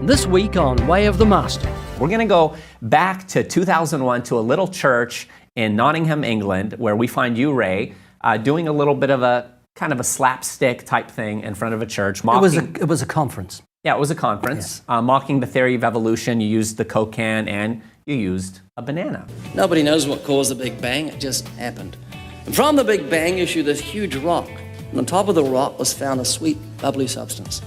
This week on Way of the Master. We're going to go back to 2001 to a little church in Nottingham, England, where we find you, Ray, doing a little bit of a kind of a slapstick type thing in front of a church. It was a conference. Yeah, it was a conference. Yes. Mocking the theory of evolution. You used the Coke can and you used a banana. Nobody knows what caused the Big Bang. It just happened. And from the Big Bang issued this huge rock. And on top of the rock was found a sweet, bubbly substance.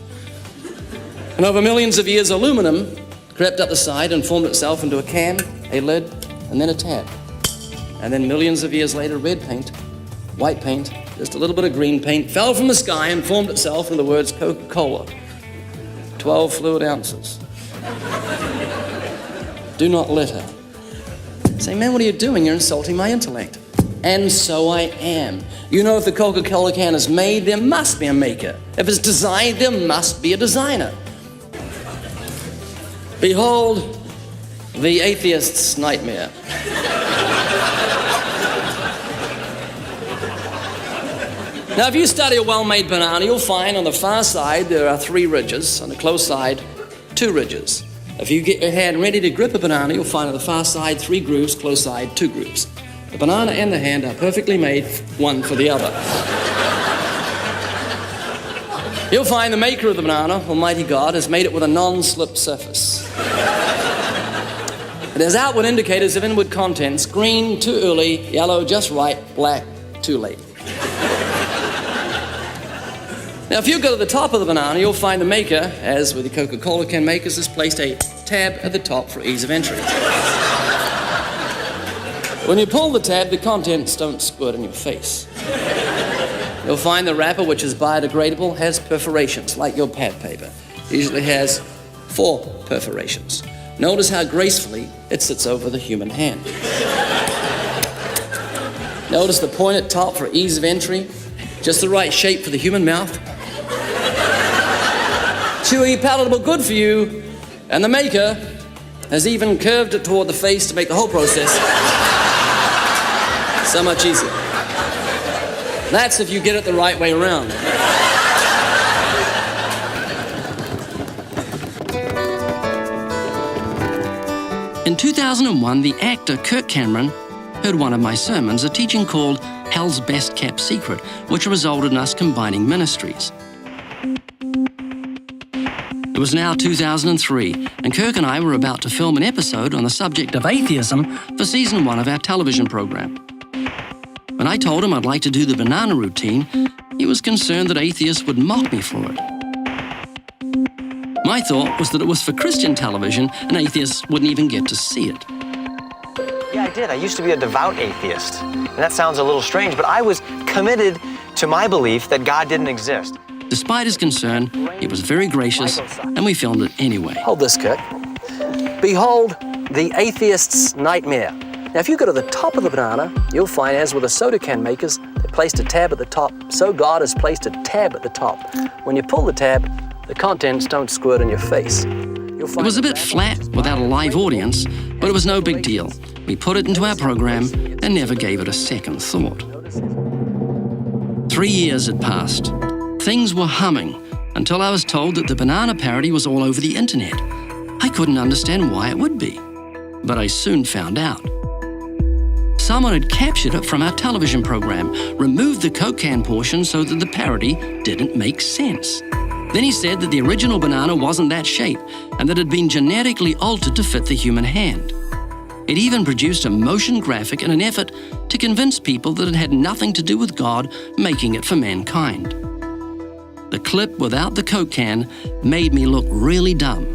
And over millions of years, aluminum crept up the side and formed itself into a can, a lid, and then a tab. And then millions of years later, red paint, white paint, just a little bit of green paint, fell from the sky and formed itself into the words Coca-Cola. 12 fluid ounces. Do not litter. Say, man, what are you doing? You're insulting my intellect. And so I am. You know, if the Coca-Cola can is made, there must be a maker. If it's designed, there must be a designer. Behold, the atheist's nightmare. Now, if you study a well-made banana, you'll find on the far side there are 3 ridges, on the close side, 2 ridges. If you get your hand ready to grip a banana, you'll find on the far side 3 grooves, close side 2 grooves. The banana and the hand are perfectly made, one for the other. You'll find the maker of the banana, Almighty God, has made it with a non-slip surface. It has outward indicators of inward contents: green, too early; yellow, just right; black, too late. Now, if you go to the top of the banana, you'll find the maker, as with the Coca-Cola can makers, has placed a tab at the top for ease of entry. When you pull the tab, the contents don't squirt in your face. You'll find the wrapper, which is biodegradable, has perforations, like your pad paper. It usually has 4 perforations. Notice how gracefully it sits over the human hand. Notice the pointed top for ease of entry, just the right shape for the human mouth. Chewy, palatable, good for you. And the maker has even curved it toward the face to make the whole process so much easier. That's if you get it the right way around. In 2001, the actor Kirk Cameron heard one of my sermons, a teaching called Hell's Best Kept Secret, which resulted in us combining ministries. It was now 2003, and Kirk and I were about to film an episode on the subject of atheism for season 1 of our television program. When I told him I'd like to do the banana routine, he was concerned that atheists would mock me for it. My thought was that it was for Christian television and atheists wouldn't even get to see it. Yeah, I did. I used to be a devout atheist. And that sounds a little strange, but I was committed to my belief that God didn't exist. Despite his concern, he was very gracious, and we filmed it anyway. Hold this, Kirk. Behold, the atheist's nightmare. Now, if you go to the top of the banana, you'll find, as with the soda can makers, they placed a tab at the top, so God has placed a tab at the top. When you pull the tab, the contents don't squirt in your face. It was a bit flat without a live audience, but it was no big deal. We put it into our program and never gave it a second thought. 3 years had passed. Things were humming until I was told that the banana parody was all over the internet. I couldn't understand why it would be, but I soon found out. Someone had captured it from our television program, removed the Coke can portion so that the parody didn't make sense. Then he said that the original banana wasn't that shape and that it had been genetically altered to fit the human hand. It even produced a motion graphic in an effort to convince people that it had nothing to do with God making it for mankind. The clip without the Coke can made me look really dumb,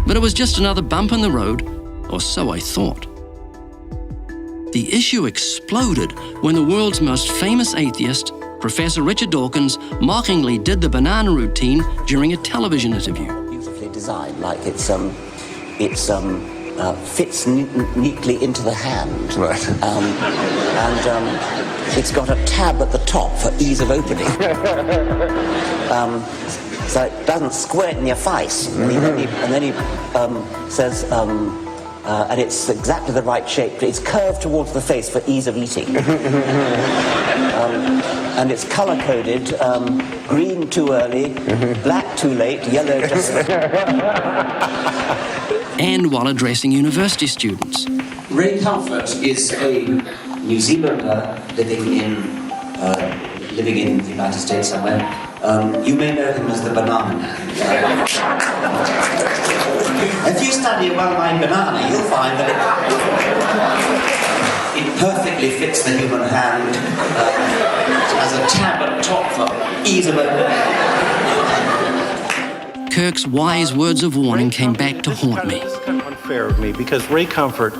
but it was just another bump in the road, or so I thought. The issue exploded when the world's most famous atheist, Professor Richard Dawkins, mockingly did the banana routine during a television interview. Beautifully designed, like it fits neatly into the hand. Right. It's got a tab at the top for ease of opening. So it doesn't squirt in your face. And then he says, and it's exactly the right shape. It's curved towards the face for ease of eating. And it's color-coded green too early, black too late, yellow just... And while addressing university students. Ray Comfort is a New Zealander living in the United States somewhere. You may know him as the Banana Man. If you study a well-made banana, you'll find that it perfectly fits the human hand. Has a tab at the top for ease of opening. Kirk's wise words of warning came back to haunt me. This is kind of unfair of me, because Ray Comfort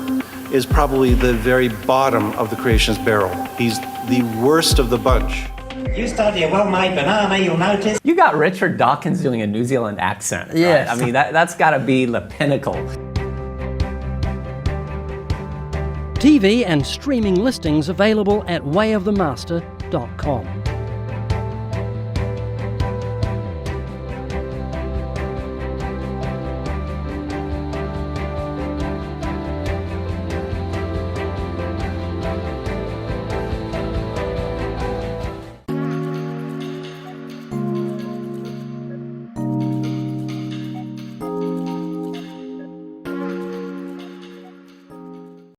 is probably the very bottom of the creationist barrel. He's the worst of the bunch. If you study a well-made banana, you'll notice... You got Richard Dawkins doing a New Zealand accent. Yes. Right? I mean, that's got to be the pinnacle. TV and streaming listings available at wayofthemaster.com.